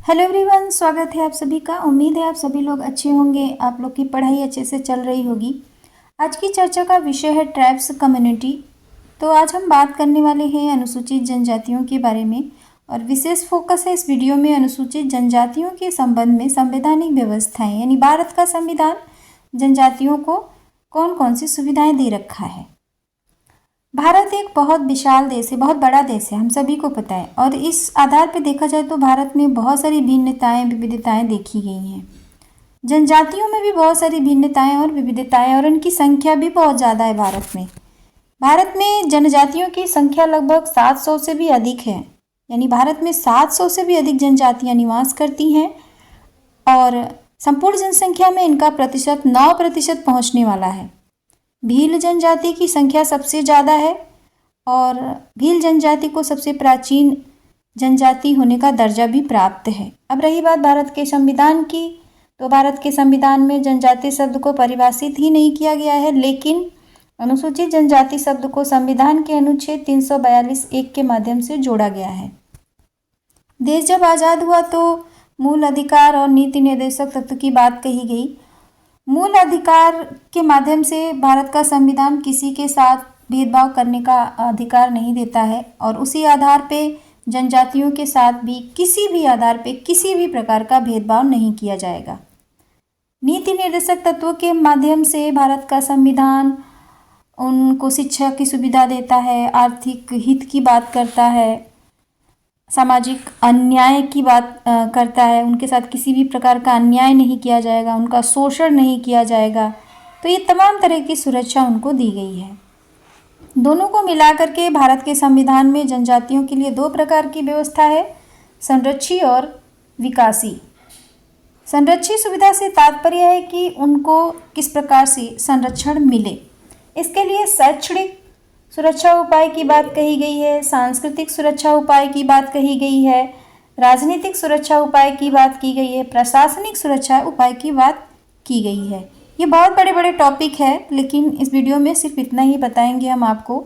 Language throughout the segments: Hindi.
हेलो एवरीवन, स्वागत है आप सभी का। उम्मीद है आप सभी लोग अच्छे होंगे, आप लोग की पढ़ाई अच्छे से चल रही होगी। आज की चर्चा का विषय है ट्राइब्स कम्युनिटी। तो आज हम बात करने वाले हैं अनुसूचित जनजातियों के बारे में और विशेष फोकस है इस वीडियो में अनुसूचित जनजातियों के संबंध में संवैधानिक व्यवस्थाएं, यानी भारत का संविधान जनजातियों को कौन कौन सी सुविधाएं दे रखा है। भारत एक बहुत विशाल देश है, बहुत बड़ा देश है, हम सभी को पता है। और इस आधार पर देखा जाए तो भारत में बहुत सारी भिन्नताएं विविधताएं देखी गई हैं। जनजातियों में भी बहुत सारी भिन्नताएं और विविधताएं और उनकी संख्या भी बहुत ज़्यादा है भारत में जनजातियों की संख्या लगभग 700 से भी अधिक है, यानी भारत में 700 से भी अधिक जनजातियां निवास करती हैं और संपूर्ण जनसंख्या में इनका प्रतिशत 9% पहुँचने वाला है। भील जनजाति की संख्या सबसे ज़्यादा है और भील जनजाति को सबसे प्राचीन जनजाति होने का दर्जा भी प्राप्त है। अब रही बात भारत के संविधान की, तो भारत के संविधान में जनजाति शब्द को परिभाषित ही नहीं किया गया है, लेकिन अनुसूचित जनजाति शब्द को संविधान के अनुच्छेद 342(1) के माध्यम से जोड़ा गया है। देश जब आज़ाद हुआ तो मूल अधिकार और नीति निर्देशक तत्व की बात कही गई। मूल अधिकार के माध्यम से भारत का संविधान किसी के साथ भेदभाव करने का अधिकार नहीं देता है और उसी आधार पे जनजातियों के साथ भी किसी भी आधार पे किसी भी प्रकार का भेदभाव नहीं किया जाएगा। नीति निर्देशक तत्वों के माध्यम से भारत का संविधान उनको शिक्षा की सुविधा देता है, आर्थिक हित की बात करता है, सामाजिक अन्याय की बात करता है, उनके साथ किसी भी प्रकार का अन्याय नहीं किया जाएगा, उनका शोषण नहीं किया जाएगा। तो ये तमाम तरह की सुरक्षा उनको दी गई है। दोनों को मिलाकर के भारत के संविधान में जनजातियों के लिए 2 प्रकार की व्यवस्था है, संरक्षी और विकासी। संरक्षी सुविधा से तात्पर्य है कि उनको किस प्रकार से संरक्षण मिले। इसके लिए शैक्षणिक सुरक्षा उपाय की बात कही गई है, सांस्कृतिक सुरक्षा उपाय की बात कही गई है, राजनीतिक सुरक्षा उपाय की बात की गई है, प्रशासनिक सुरक्षा उपाय की बात की गई है। ये बहुत बड़े बड़े टॉपिक है, लेकिन इस वीडियो में सिर्फ इतना ही बताएंगे हम आपको।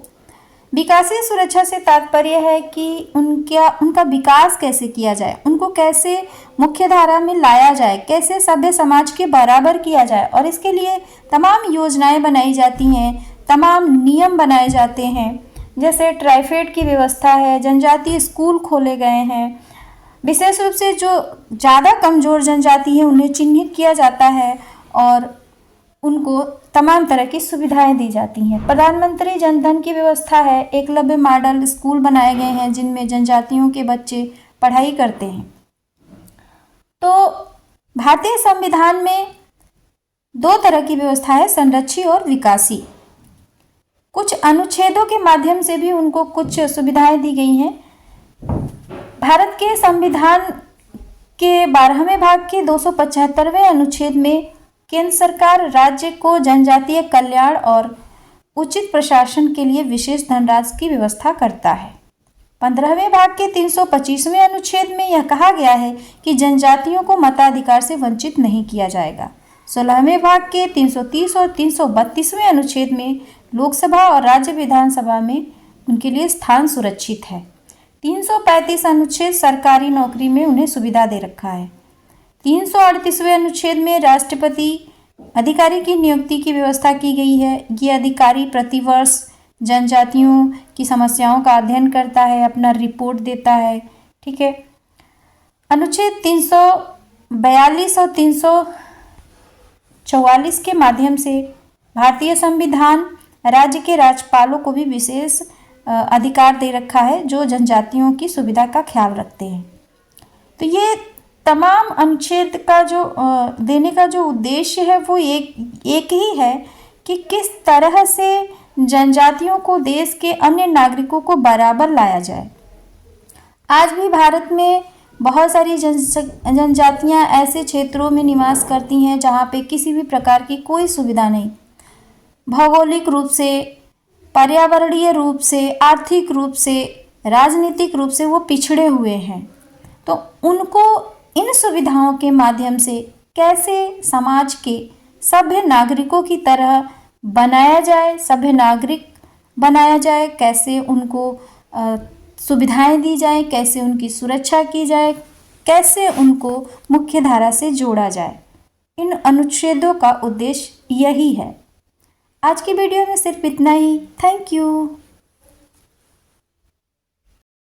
विकासीय सुरक्षा से तात्पर्य है कि उनका विकास कैसे किया जाए, उनको कैसे मुख्य धारा में लाया जाए, कैसे सभ्य समाज के बराबर किया जाए, और इसके लिए तमाम योजनाएं बनाई जाती हैं, तमाम नियम बनाए जाते हैं। जैसे ट्राइफेड की व्यवस्था है, जनजातीय स्कूल खोले गए हैं, विशेष रूप से जो ज़्यादा कमज़ोर जनजाति है उन्हें चिन्हित किया जाता है और उनको तमाम तरह की सुविधाएं दी जाती हैं। प्रधानमंत्री जनधन की व्यवस्था है, एकलव्य मॉडल स्कूल बनाए गए हैं जिनमें जनजातियों के बच्चे पढ़ाई करते हैं। तो भारतीय संविधान में 2 तरह की व्यवस्था है, संरक्षी और विकासी। कुछ अनुच्छेदों के माध्यम से भी उनको कुछ सुविधाएं दी गई हैं। भारत के संविधान के 12वें भाग के 275वें अनुच्छेद में केंद्र सरकार राज्य को जनजातीय कल्याण और उचित प्रशासन के लिए विशेष धनराशि की व्यवस्था करता है। 15वें भाग के 325वें अनुच्छेद में यह कहा गया है कि जनजातियों को मताधिकार से वंचित नहीं किया जाएगा। 16वें भाग के 330 और 332वें अनुच्छेद में लोकसभा और राज्य विधानसभा में उनके लिए स्थान सुरक्षित है। 335 अनुच्छेद सरकारी नौकरी में उन्हें सुविधा दे रखा है। 338वें अनुच्छेद में राष्ट्रपति अधिकारी की नियुक्ति की व्यवस्था की गई है। ये अधिकारी प्रतिवर्ष जनजातियों की समस्याओं का अध्ययन करता है, अपना रिपोर्ट देता है। ठीक है। अनुच्छेद 342 और 344 के माध्यम से भारतीय संविधान राज्य के राज्यपालों को भी विशेष अधिकार दे रखा है जो जनजातियों की सुविधा का ख्याल रखते हैं। तो ये तमाम अनुच्छेद का जो देने का जो उद्देश्य है वो एक ही है कि किस तरह से जनजातियों को देश के अन्य नागरिकों को बराबर लाया जाए। आज भी भारत में बहुत सारी जनजातियां ऐसे क्षेत्रों में निवास करती हैं जहां पे किसी भी प्रकार की कोई सुविधा नहीं, भौगोलिक रूप से, पर्यावरणीय रूप से, आर्थिक रूप से, राजनीतिक रूप से वो पिछड़े हुए हैं। तो उनको इन सुविधाओं के माध्यम से कैसे समाज के सभ्य नागरिकों की तरह बनाया जाए, सभ्य नागरिक बनाया जाए, कैसे उनको सुविधाएं दी जाएं, कैसे उनकी सुरक्षा की जाए, कैसे उनको मुख्य धारा से जोड़ा जाए। इन अनुच्छेदों का उद्देश्य यही है। आज की वीडियो में सिर्फ इतना ही। Thank you.